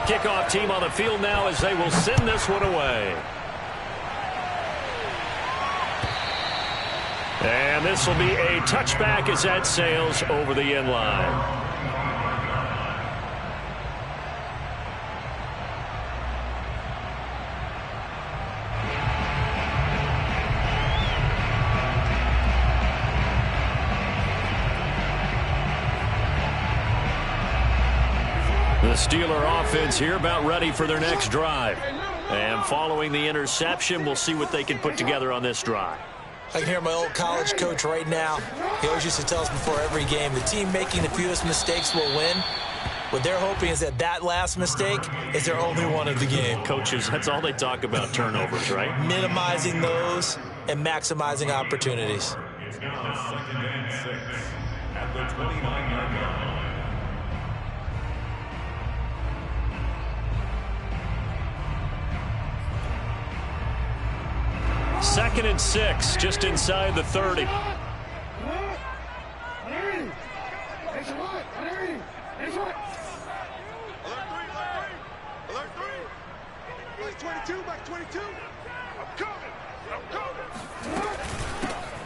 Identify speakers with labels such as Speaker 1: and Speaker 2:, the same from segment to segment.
Speaker 1: The kickoff team on the field now as they will send this one away. And this will be a touchback as that sails over the end line. The Steeler offense here about ready for their next drive. And following the interception, we'll see what they can put together on this drive.
Speaker 2: I can hear my old college coach right now. He always used to tell us before every game, the team making the fewest mistakes will win. What they're hoping is that that last mistake is their only one of the game.
Speaker 1: Coaches, that's all they talk about, turnovers, right?
Speaker 2: Minimizing those and maximizing opportunities.
Speaker 3: It's now 2nd and 6 at the 29-yard line.
Speaker 1: Second and 6, just inside the 30.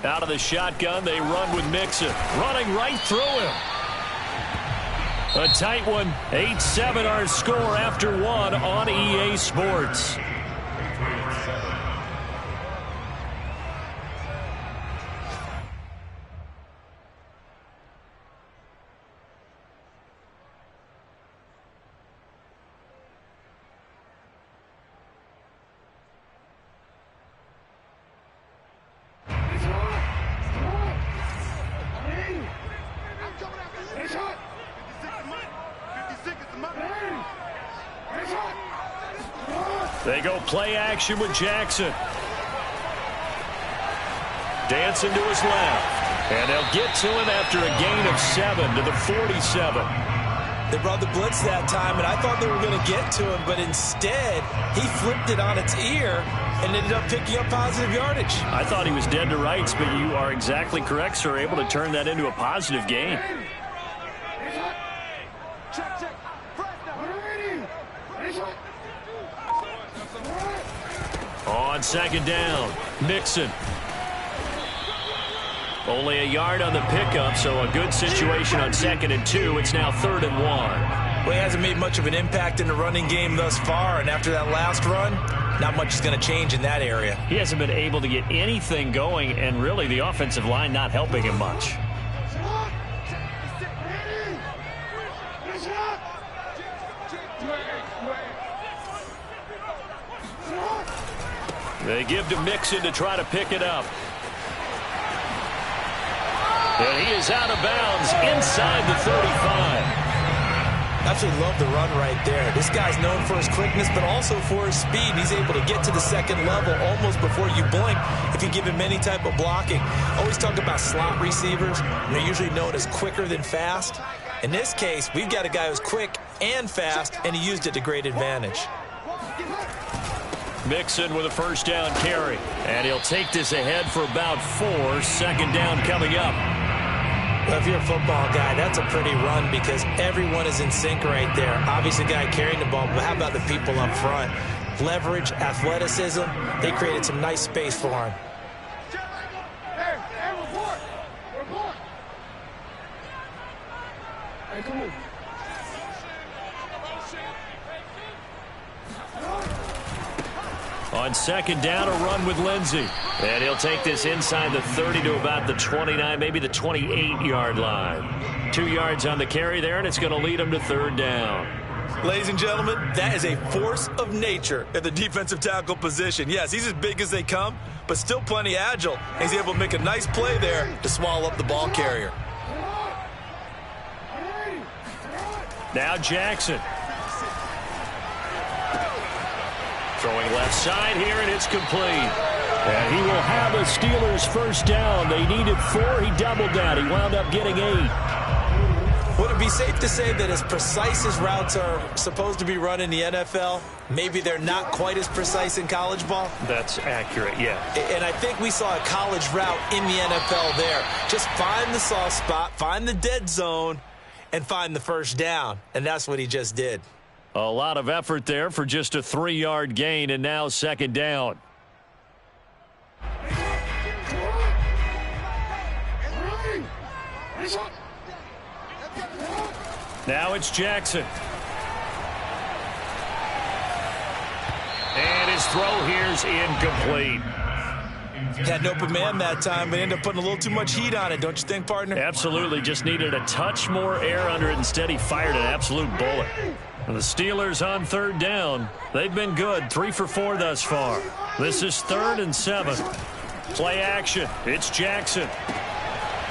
Speaker 1: Out of the shotgun, they run with Mixon. Running right through him. A tight one. 8-7 our score after one on EA Sports. They go play action with Jackson. Dancing to his left. And they'll get to him after a gain of 7 to the 47.
Speaker 2: They brought the blitz that time, and I thought they were going to get to him, but instead, he flipped it on its ear and ended up picking up positive yardage.
Speaker 1: I thought he was dead to rights, but you are exactly correct, sir. Able to turn that into a positive gain. On second down, Mixon. Only a yard on the pickup, so a good situation on 2nd and 2. It's now 3rd and 1.
Speaker 2: Well, he hasn't made much of an impact in the running game thus far, and after that last run, not much is going to change in that area.
Speaker 1: He hasn't been able to get anything going, and really the offensive line not helping him much. They give to Mixon to try to pick it up. And he is out of bounds inside the 35.
Speaker 2: Absolutely love the run right there. This guy's known for his quickness, but also for his speed. He's able to get to the second level almost before you blink if you give him any type of blocking. Always talk about slot receivers. They're usually known as quicker than fast. In this case, we've got a guy who's quick and fast, and he used it to great advantage.
Speaker 1: Mixon with a first down carry. And he'll take this ahead for about 4. 2nd down coming up.
Speaker 2: Well, if you're a football guy, that's a pretty run because everyone is in sync right there. Obviously, the guy carrying the ball, but how about the people up front? Leverage, athleticism, they created some nice space for him.
Speaker 4: Hey, come on.
Speaker 1: On 2nd down, a run with Lindsey. And he'll take this inside the 30 to about the 29, maybe the 28-yard line. 2 yards on the carry there, and it's going to lead him to 3rd down.
Speaker 2: Ladies and gentlemen, that is a force of nature at the defensive tackle position. Yes, he's as big as they come, but still plenty agile. He's able to make a nice play there to swallow up the ball carrier.
Speaker 1: Now Jackson. Throwing left side here, and it's complete. And he will have a Steelers first down. They needed 4. He doubled that. He wound up getting 8.
Speaker 2: Would it be safe to say that as precise as routes are supposed to be run in the NFL, maybe they're not quite as precise in college ball?
Speaker 1: That's accurate, yeah.
Speaker 2: And I think we saw a college route in the NFL there. Just find the soft spot, find the dead zone, and find the first down. And that's what he just did.
Speaker 1: A lot of effort there for just a 3-yard gain, and now second down. Now it's Jackson. And his throw here's incomplete.
Speaker 2: Had an open man that time, but ended up putting a little too much heat on it, don't you think, partner?
Speaker 1: Absolutely. Just needed a touch more air under it. Instead, he fired an absolute bullet. And the Steelers on third down. They've been good. 3 for 4 thus far. This is 3rd and 7. Play action. It's Jackson.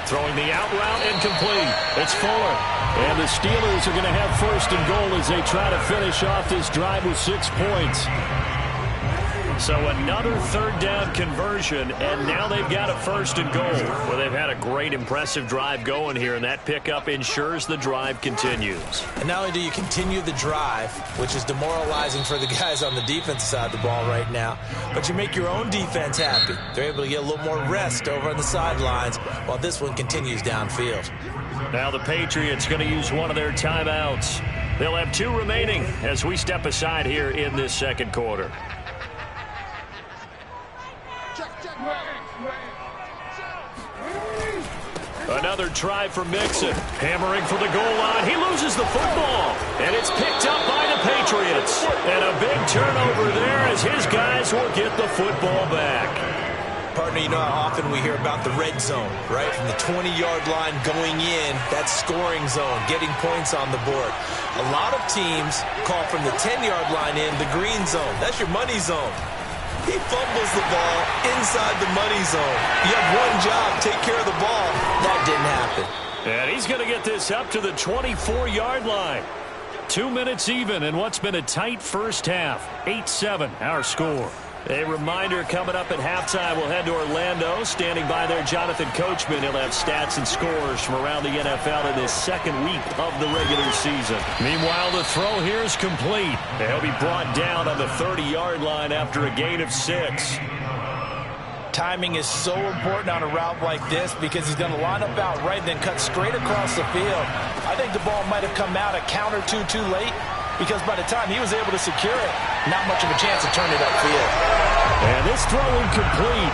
Speaker 1: Throwing the out route incomplete. It's Fuller. And the Steelers are going to have 1st and goal as they try to finish off this drive with 6 points. So another 3rd down conversion, and now they've got a 1st and goal. Well, they've had a great, impressive drive going here, and that pickup ensures the drive continues.
Speaker 2: And not only do you continue the drive, which is demoralizing for the guys on the defensive side of the ball right now, but you make your own defense happy. They're able to get a little more rest over on the sidelines while this one continues downfield.
Speaker 1: Now the Patriots going to use one of their timeouts. They'll have 2 remaining as we step aside here in this second quarter. Another try for Mixon. Hammering for the goal line. He loses the football. And it's picked up by the Patriots. And a big turnover there as his guys will get the football back.
Speaker 2: Partner, you know how often we hear about the red zone, right? From the 20-yard line going in, that scoring zone, getting points on the board. A lot of teams call from the 10-yard line in the green zone. That's your money zone. He fumbles the ball inside the money zone. You have one job, take care of the ball. That didn't happen.
Speaker 1: And he's going to get this up to the 24-yard line. 2 minutes even in what's been a tight first half. 8-7 our score. A reminder coming up at halftime, we'll head to Orlando. Standing by there, Jonathan Coachman. He'll have stats and scores from around the NFL in this second week of the regular season. Meanwhile, the throw here is complete. He'll be brought down on the 30-yard line after a gain of 6.
Speaker 2: Timing is so important on a route like this because he's going to line up out right and then cut straight across the field. I think the ball might have come out a count or two too late, because by the time he was able to secure it, not much of a chance to turn it upfield.
Speaker 1: And this throw incomplete.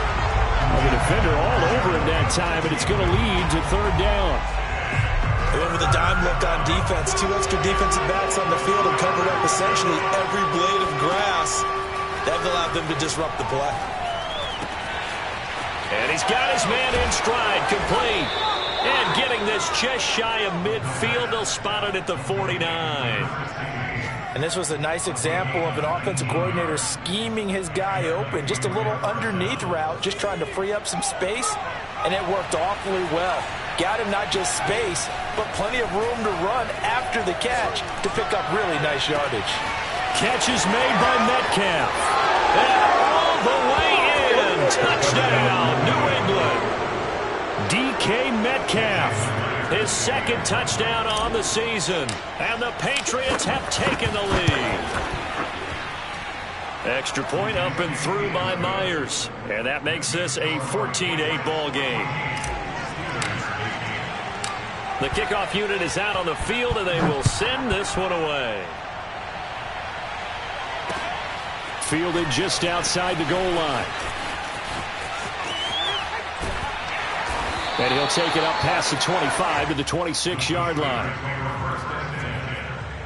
Speaker 1: The defender all over him that time, but it's going to lead to 3rd down.
Speaker 2: And then with a dime look on defense, 2 extra defensive backs on the field and covered up essentially every blade of grass. That allowed them to disrupt the play.
Speaker 1: And he's got his man in stride, complete. And getting this just shy of midfield, they'll spot it at the 49.
Speaker 2: And this was a nice example of an offensive coordinator scheming his guy open. Just a little underneath route, just trying to free up some space, and it worked awfully well. Got him not just space, but plenty of room to run after the catch to pick up really nice yardage.
Speaker 1: Catch is made by Metcalf. And all the way in. Touchdown, New England. DK Metcalf, his 2nd touchdown on the season. And the Patriots have taken the lead. Extra point up and through by Myers. And that makes this a 14-8 ball game. The kickoff unit is out on the field, and they will send this one away. Fielded just outside the goal line. And he'll take it up past the 25 to the 26-yard line.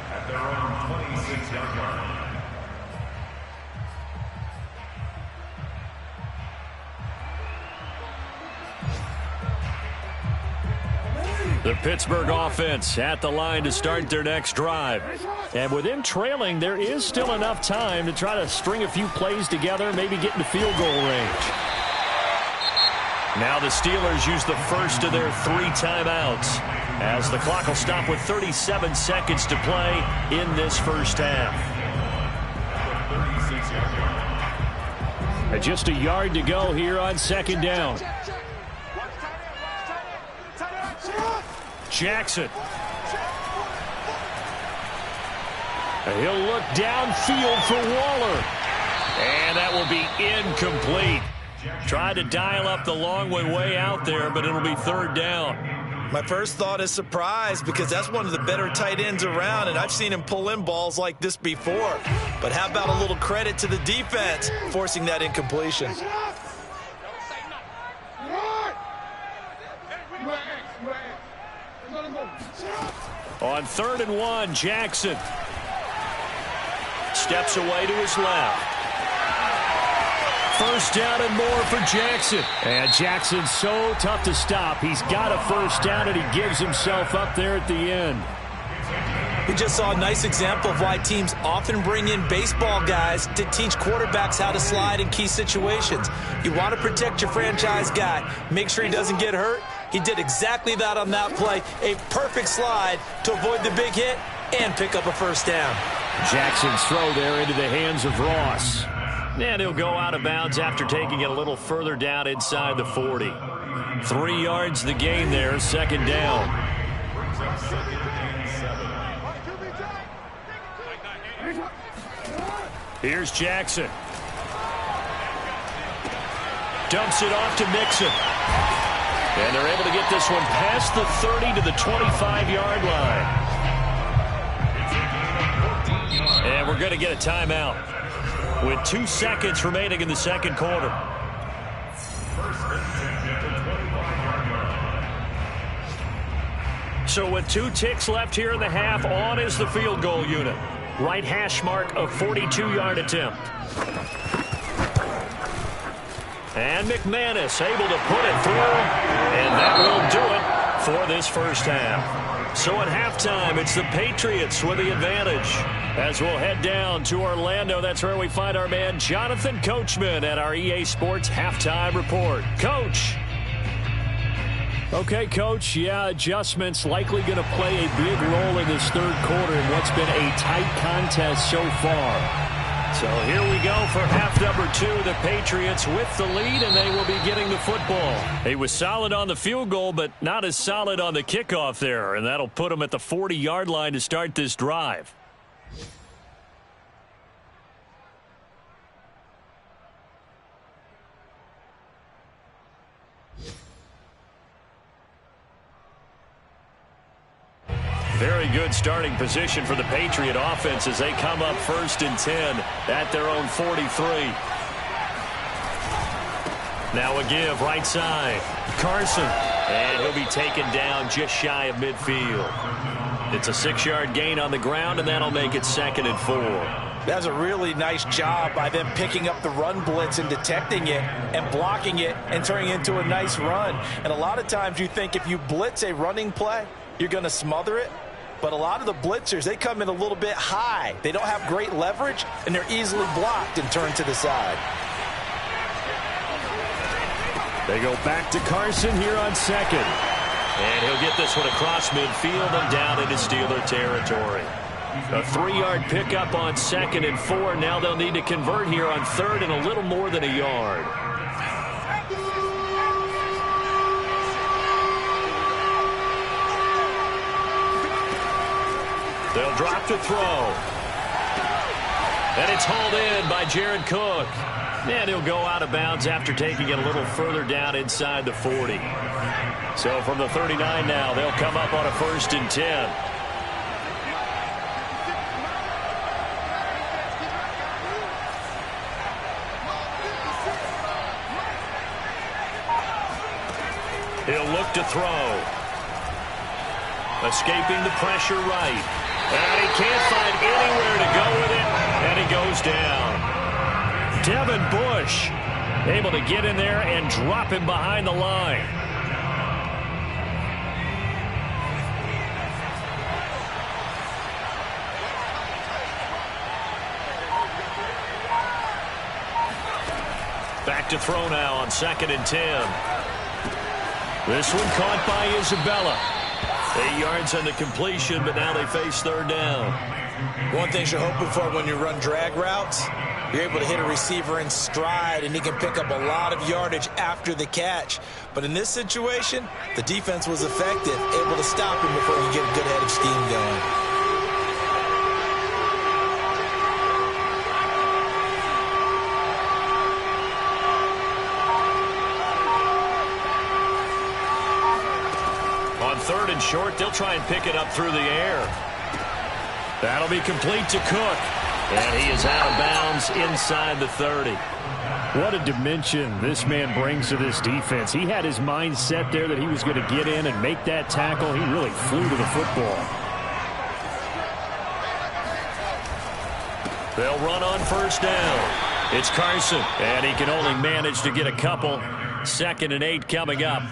Speaker 3: At their own 26-yard line.
Speaker 1: The Pittsburgh offense at the line to start their next drive. And with them trailing, there is still enough time to try to string a few plays together, maybe get into field goal range. Now the Steelers use the first of their 3 timeouts as the clock will stop with 37 seconds to play in this first half. And just a yard to go here on 2nd down. Jackson. And he'll look downfield for Waller. And that will be incomplete. Tried to dial up the long one way out there, but it'll be 3rd down.
Speaker 2: My first thought is surprise because that's one of the better tight ends around, and I've seen him pull in balls like this before. But how about a little credit to the defense forcing that incompletion?
Speaker 1: On 3rd and 1, Jackson steps away to his left. First down and more for Jackson.
Speaker 4: And Jackson's so tough to stop. He's got a first down, and he gives himself up there at the end.
Speaker 2: We just saw a nice example of why teams often bring in baseball guys to teach quarterbacks how to slide in key situations. You want to protect your franchise guy. Make sure he doesn't get hurt. He did exactly that on that play. A perfect slide to avoid the big hit and pick up a first down.
Speaker 4: Jackson's throw there into the hands of Ross.
Speaker 1: And he'll go out of bounds after taking it a little further down inside the 40. 3 yards the gain there, second down. Here's Jackson. Dumps it off to Mixon. And they're able to get this one past the 30 to the 25-yard line. And we're going to get a timeout with 2 seconds remaining in the second quarter. So with 2 ticks left here in the half, on is the field goal unit. Right hash mark of 42-yard attempt. And McManus able to put it through, and that will do it for this first half. So at halftime, it's the Patriots with the advantage. As we'll head down to Orlando, that's where we find our man Jonathan Coachman at our EA Sports Halftime Report. Coach. Okay, Coach, yeah, adjustments likely going to play a big role in this third quarter in what's been a tight contest so far. So here we go for half number 2. The Patriots with the lead, and they will be getting the football. He was solid on the field goal, but not as solid on the kickoff there, and that'll put him at the 40-yard line to start this drive. Very good starting position for the Patriot offense as they come up 1st and 10 at their own 43. Now a give right side. Carson. And he'll be taken down just shy of midfield. It's a 6-yard gain on the ground, and that'll make it 2nd and 4.
Speaker 2: That's a really nice job by them picking up the run blitz and detecting it and blocking it and turning it into a nice run. And a lot of times you think if you blitz a running play, you're going to smother it. But a lot of the blitzers, they come in a little bit high. They don't have great leverage, and they're easily blocked and turned to the side.
Speaker 1: They go back to Carson here on 2nd. And he'll get this one across midfield and down into Steeler territory. A 3-yard pickup on 2nd and 4. Now they'll need to convert here on 3rd and a little more than a yard. They'll drop to throw. And it's hauled in by Jared Cook. And he'll go out of bounds after taking it a little further down inside the 40. So from the 39 now, they'll come up on a 1st and 10. He'll look to throw. Escaping the pressure right. And he can't find anywhere to go with it. And he goes down. Devin Bush able to get in there and drop him behind the line. Back to throw now on 2nd and 10. This one caught by Isabella. 8 yards on the completion, but now they face 3rd down.
Speaker 2: One thing you're hoping for when you run drag routes, you're able to hit a receiver in stride, and he can pick up a lot of yardage after the catch. But in this situation, the defense was effective, able to stop him before you get a good head of steam going.
Speaker 1: third and short. They'll try and pick it up through the air. That'll be complete to Cook. And he is out of bounds inside the 30.
Speaker 4: What a dimension this man brings to this defense. He had his mind set there that he was going to get in and make that tackle. He really flew to the football.
Speaker 1: They'll run on first down. It's Carson, and he can only manage to get a couple. 2nd and 8 coming up.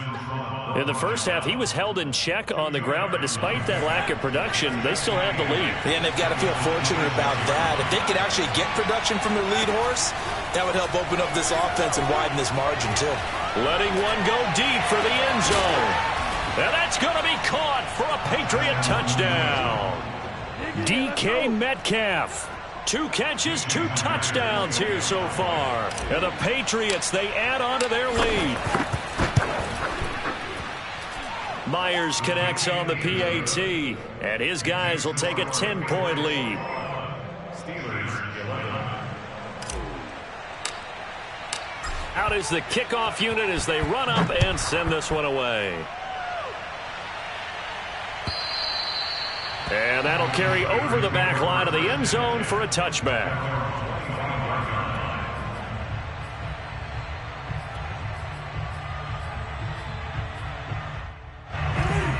Speaker 1: In the first half, he was held in check on the ground, but despite that lack of production, they still have the lead.
Speaker 2: Yeah, and they've got to feel fortunate about that. If they could actually get production from their lead horse, that would help open up this offense and widen this margin, too.
Speaker 1: Letting one go deep for the end zone. And that's going to be caught for a Patriot touchdown. DK Metcalf. 2 catches, 2 touchdowns here so far. And the Patriots, they add on to their lead. Myers connects on the PAT, and his guys will take a 10-point lead. Out is the kickoff unit as they run up and send this one away. And that'll carry over the back line of the end zone for a touchback.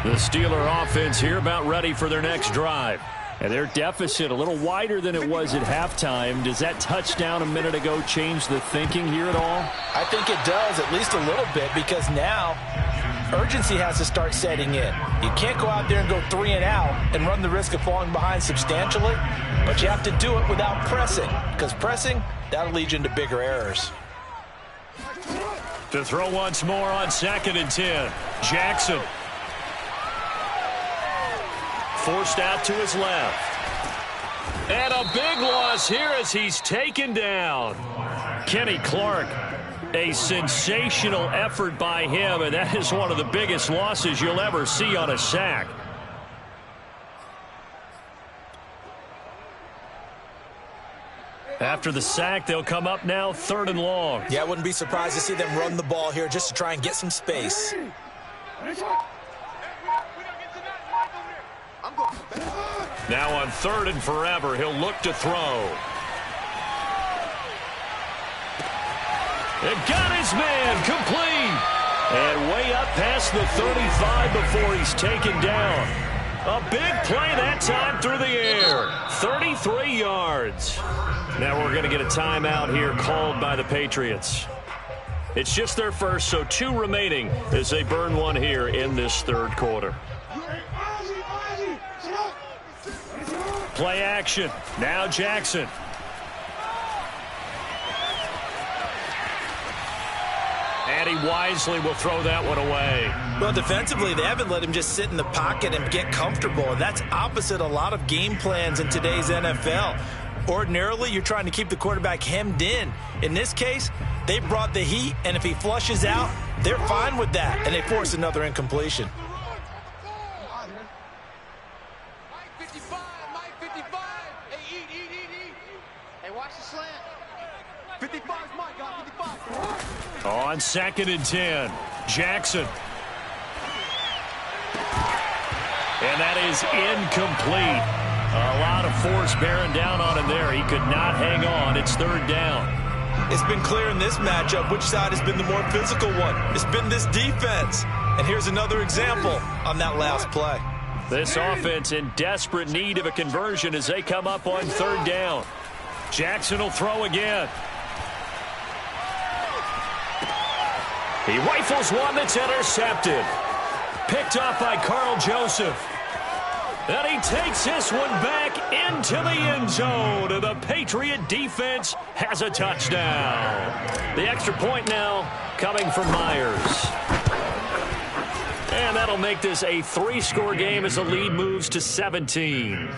Speaker 1: The Steeler offense here about ready for their next drive. And their deficit a little wider than it was at halftime. Does that touchdown a minute ago change the thinking here at all?
Speaker 2: I think it does, at least a little bit, because now urgency has to start setting in. You can't go out there and go 3 and out and run the risk of falling behind substantially, but you have to do it without pressing, because pressing, that'll lead you into bigger errors.
Speaker 1: To throw once more on 2nd and 10. Jackson. Forced out to his left. And a big loss here as he's taken down. Kenny Clark, a sensational effort by him, and that is one of the biggest losses you'll ever see on a sack. After the sack, they'll come up now 3rd and long.
Speaker 2: Yeah, I wouldn't be surprised to see them run the ball here just to try and get some space.
Speaker 1: Now on 3rd and forever, he'll look to throw. It got his man complete. And way up past the 35 before he's taken down. A big play that time through the air. 33 yards. Now we're going to get a timeout here called by the Patriots. It's just their first, so 2 remaining as they burn one here in this 3rd quarter. Play action. Now Jackson. And he wisely will throw that one away.
Speaker 2: Well, defensively, they haven't let him just sit in the pocket and get comfortable. And that's opposite a lot of game plans in today's NFL. Ordinarily, you're trying to keep the quarterback hemmed in. In this case, they brought the heat, and if he flushes out, they're fine with that, and they force another incompletion.
Speaker 1: On 2nd and 10, Jackson. And that is incomplete. A lot of force bearing down on him there. He could not hang on. It's 3rd down.
Speaker 2: It's been clear in this matchup which side has been the more physical one. It's been this defense. And here's another example on that last play.
Speaker 1: This offense in desperate need of a conversion as they come up on 3rd down. Jackson will throw again. He rifles one that's intercepted. Picked off by Carl Joseph. And he takes this one back into the end zone. And the Patriot defense has a touchdown. The extra point now coming from Myers. And that'll make this a 3-score game as the lead moves to 17.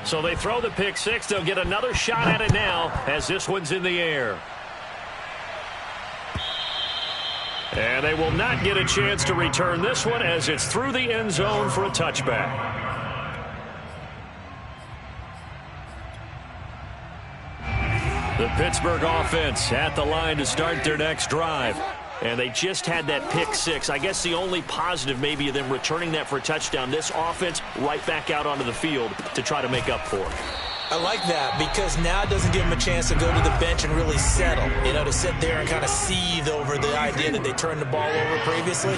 Speaker 1: So they throw the pick 6. They'll get another shot at it now as this one's in the air. And they will not get a chance to return this one as it's through the end zone for a touchback. The Pittsburgh offense at the line to start their next drive. And they just had that pick six. I guess the only positive maybe of them returning that for a touchdown. This offense right back out onto the field to try to make up for it.
Speaker 2: I like that because now it doesn't give them a chance to go to the bench and really settle, to sit there and kind of seethe over the idea that they turned the ball over previously.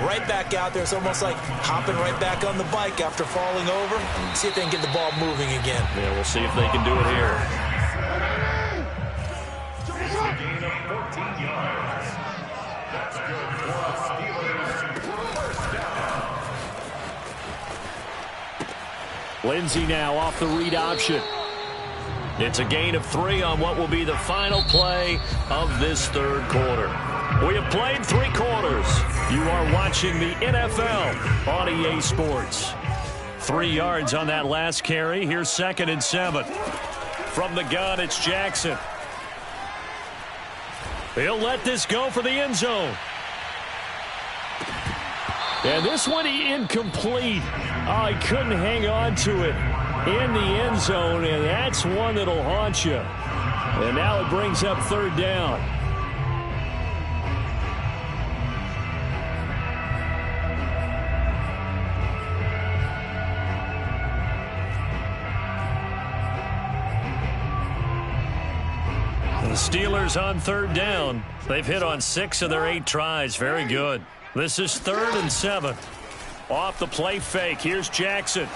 Speaker 2: Right back out there. It's almost like hopping right back on the bike after falling over. See if they can get the ball moving again.
Speaker 1: Yeah, we'll see if they can do it here.
Speaker 3: It's a gain of 14 yards. That's good for the Steelers. First down.
Speaker 4: Lindsey now off the read option.
Speaker 1: It's a gain of 3 on what will be the final play of this third quarter. We have played 3 quarters. You are watching the NFL on EA Sports. 3 yards on that last carry. Here's 2nd and 7. From the gun, it's Jackson. He'll let this go for the end zone. And this one incomplete. Oh, he couldn't hang on to it in the end zone, and that's one that'll haunt you. And now it brings up 3rd down. The Steelers on 3rd down. They've hit on 6 of their 8 tries. Very good. This is 3rd and 7. Off the play fake. Here's Jackson.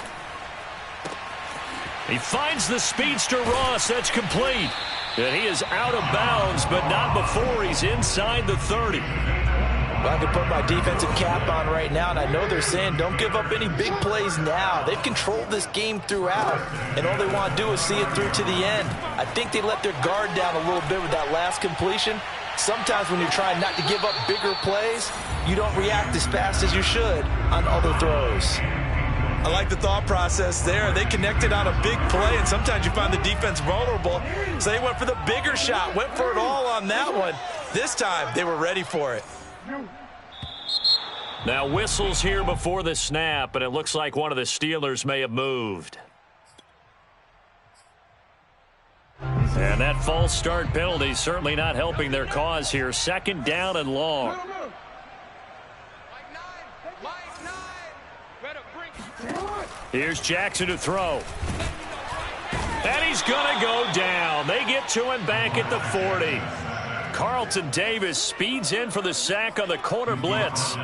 Speaker 1: He finds the speedster Ross. That's complete. And he is out of bounds, but not before he's inside the 30.
Speaker 2: Well, I can put my defensive cap on right now, and I know they're saying don't give up any big plays now. They've controlled this game throughout, and all they want to do is see it through to the end. I think they let their guard down a little bit with that last completion. Sometimes when you're trying not to give up bigger plays, you don't react as fast as you should on other throws. I like the thought process there. They connected on a big play, and sometimes you find the defense vulnerable. So they went for the bigger shot, went for it all on that one. This time, they were ready for it.
Speaker 1: Now whistles here before the snap, and it looks like one of the Steelers may have moved. And that false start penalty certainly not helping their cause here. 2nd down and long. Here's Jackson to throw. And he's going to go down. They get to him back at the 40. Carlton Davis speeds in for the sack on the corner blitz.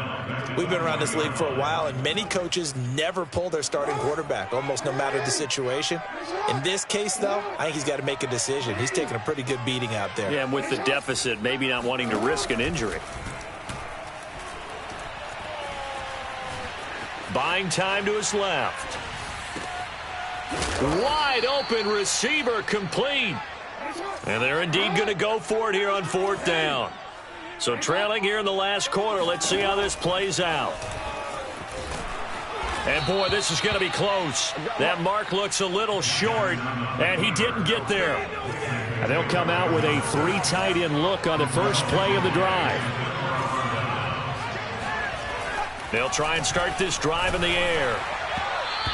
Speaker 2: We've been around this league for a while, and many coaches never pull their starting quarterback, almost no matter the situation. In this case, though, I think he's got to make a decision. He's taking a pretty good beating out there.
Speaker 1: Yeah, and with the deficit, maybe not wanting to risk an injury. Buying time to his left. Wide open receiver complete. And they're indeed going to go for it here on 4th down. So trailing here in the last quarter. Let's see how this plays out. And, boy, this is going to be close. That mark looks a little short, and he didn't get there. And they'll come out with a 3 tight end look on the first play of the drive. They'll try and start this drive in the air.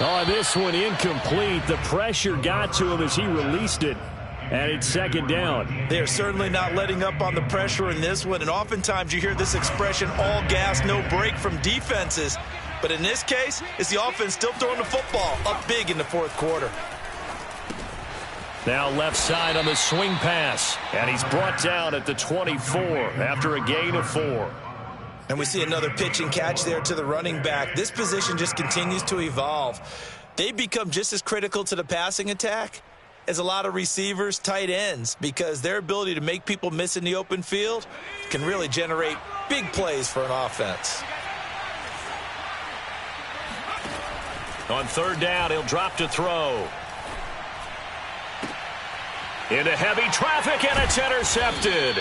Speaker 4: Oh, this one incomplete. The pressure got to him as he released it. And it's 2nd down.
Speaker 2: They're certainly not letting up on the pressure in this one. And oftentimes you hear this expression, all gas, no break from defenses. But in this case, it's the offense still throwing the football up big in the 4th quarter.
Speaker 1: Now left side on the swing pass. And he's brought down at the 24 after a gain of 4.
Speaker 2: And we see another pitch and catch there to the running back. This position just continues to evolve. They become just as critical to the passing attack as a lot of receivers, tight ends, because their ability to make people miss in the open field can really generate big plays for an offense.
Speaker 1: On 3rd down, he'll drop to throw. Into heavy traffic, and it's intercepted.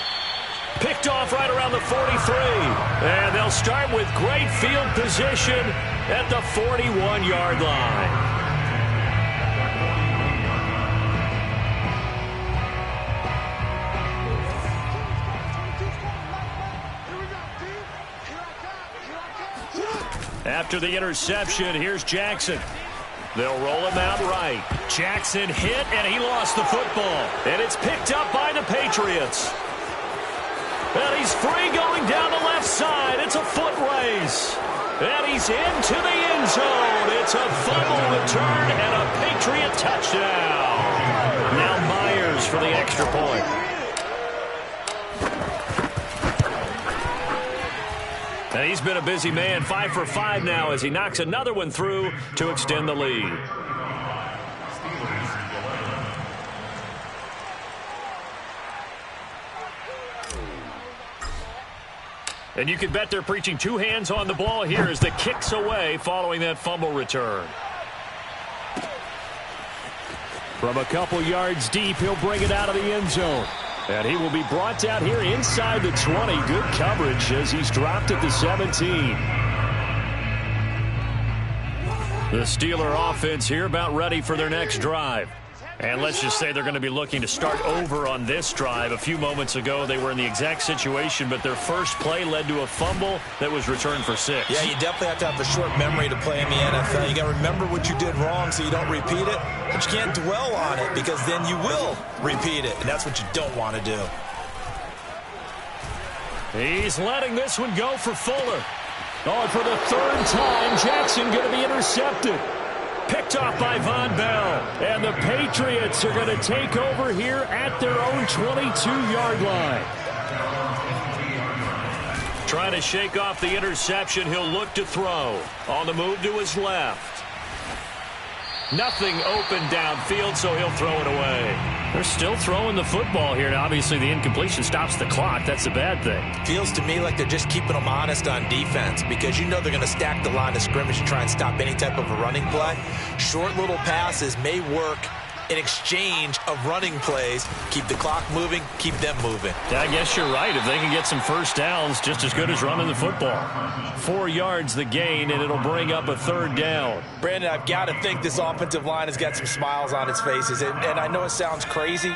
Speaker 1: Picked off right around the 43. And they'll start with great field position at the 41-yard line. After the interception, here's Jackson. They'll roll him out right. Jackson hit, and he lost the football. And it's picked up by the Patriots. And he's free going down the left side. It's a foot race. And he's into the end zone. It's a fumble return and a Patriot touchdown. Now Myers for the extra point. And he's been a busy man, 5 for 5 now as he knocks another one through to extend the lead. And you can bet they're preaching two hands on the ball here as the kick's away following that fumble return.
Speaker 4: From a couple yards deep, he'll bring it out of the end zone. And he will be brought down here inside the 20. Good coverage as he's dropped at the 17. The Steeler offense here about ready for their next drive. And let's just say they're going to be looking to start over on this drive. A few moments ago, they were in the exact situation, but their first play led to a fumble that was returned for 6.
Speaker 2: Yeah, you definitely have to have a short memory to play in the NFL. You got to remember what you did wrong so you don't repeat it, but you can't dwell on it because then you will repeat it, and that's what you don't want to do.
Speaker 1: He's letting this one go for Fuller.
Speaker 4: Oh, for the third time, Jackson going to be intercepted.
Speaker 1: Picked off by Von Bell.
Speaker 4: And the Patriots are going to take over here at their own 22-yard line.
Speaker 1: Trying to shake off the interception. He'll look to throw. On the move to his left. Nothing open downfield, so he'll throw it away. They're still throwing the football here. Now, obviously, the incompletion stops the clock. That's a bad thing.
Speaker 2: Feels to me like they're just keeping them honest on defense because you know they're going to stack the line of scrimmage to try and stop any type of a running play. Short little passes may work in exchange of running plays. Keep the clock moving, keep them moving.
Speaker 1: Yeah, I guess you're right. If they can get some first downs, just as good as running the football. 4 yards the gain, and it'll bring up a third down.
Speaker 2: Brandon, I've got to think this offensive line has got some smiles on its faces. And I know it sounds crazy,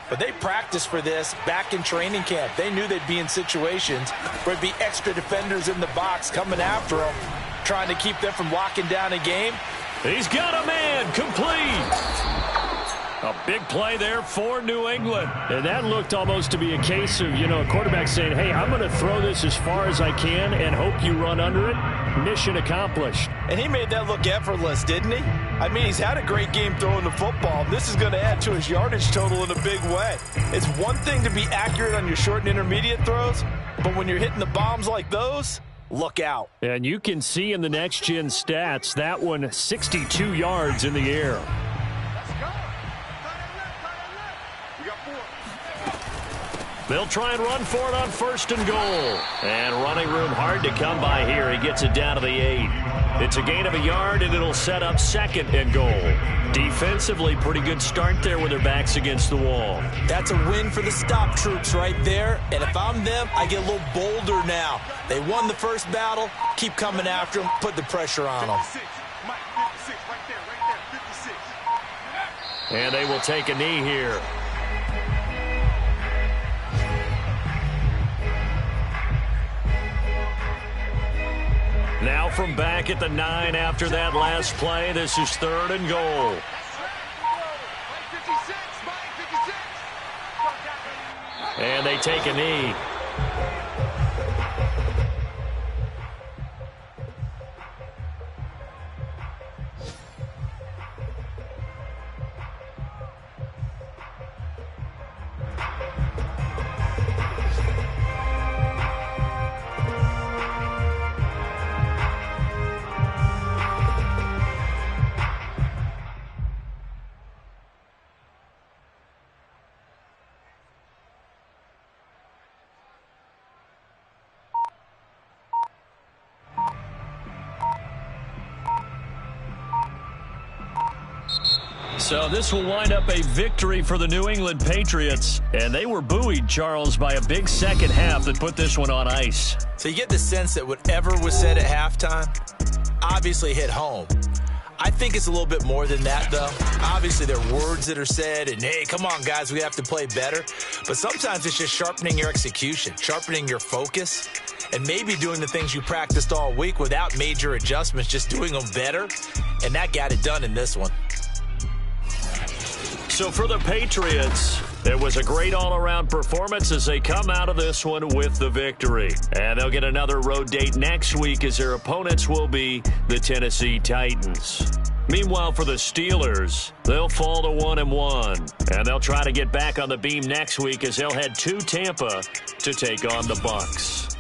Speaker 2: but they practiced for this back in training camp. They knew they'd be in situations where it'd be extra defenders in the box coming after them, trying to keep them from locking down a game.
Speaker 1: He's got a man, complete. A big play there for New England.
Speaker 4: And that looked almost to be a case of, a quarterback saying, hey, I'm going to throw this as far as I can and hope you run under it. Mission accomplished.
Speaker 2: And he made that look effortless, didn't he? I mean, he's had a great game throwing the football. This is going to add to his yardage total in a big way. It's one thing to be accurate on your short and intermediate throws, but when you're hitting the bombs like those, look out.
Speaker 4: And you can see in the next-gen stats, that one 62 yards in the air.
Speaker 1: They'll try and run for it on 1st and goal. And running room hard to come by here. He gets it down to the 8. It's a gain of a yard, and it'll set up 2nd and goal. Defensively, pretty good start there with their backs against the wall.
Speaker 2: That's a win for the stop troops right there. And if I'm them, I get a little bolder now. They won the first battle. Keep coming after them. Put the pressure on them.
Speaker 1: And they will take a knee here. Now from back at the 9 after that last play, this is 3rd and goal. And they take a knee. So this will wind up a victory for the New England Patriots. And they were buoyed, Charles, by a big second half that put this one on ice.
Speaker 2: So you get the sense that whatever was said at halftime obviously hit home. I think it's a little bit more than that, though. Obviously, there are words that are said, and, hey, come on, guys, we have to play better. But sometimes it's just sharpening your execution, sharpening your focus, and maybe doing the things you practiced all week without major adjustments, just doing them better. And that got it done in this one.
Speaker 1: So for the Patriots, It was a great all-around performance as they come out of this one with the victory. And they'll get another road date next week as their opponents will be the Tennessee Titans. Meanwhile, for the Steelers, they'll fall to 1-1. And they'll try to get back on the beam next week as they'll head to Tampa to take on the Bucs.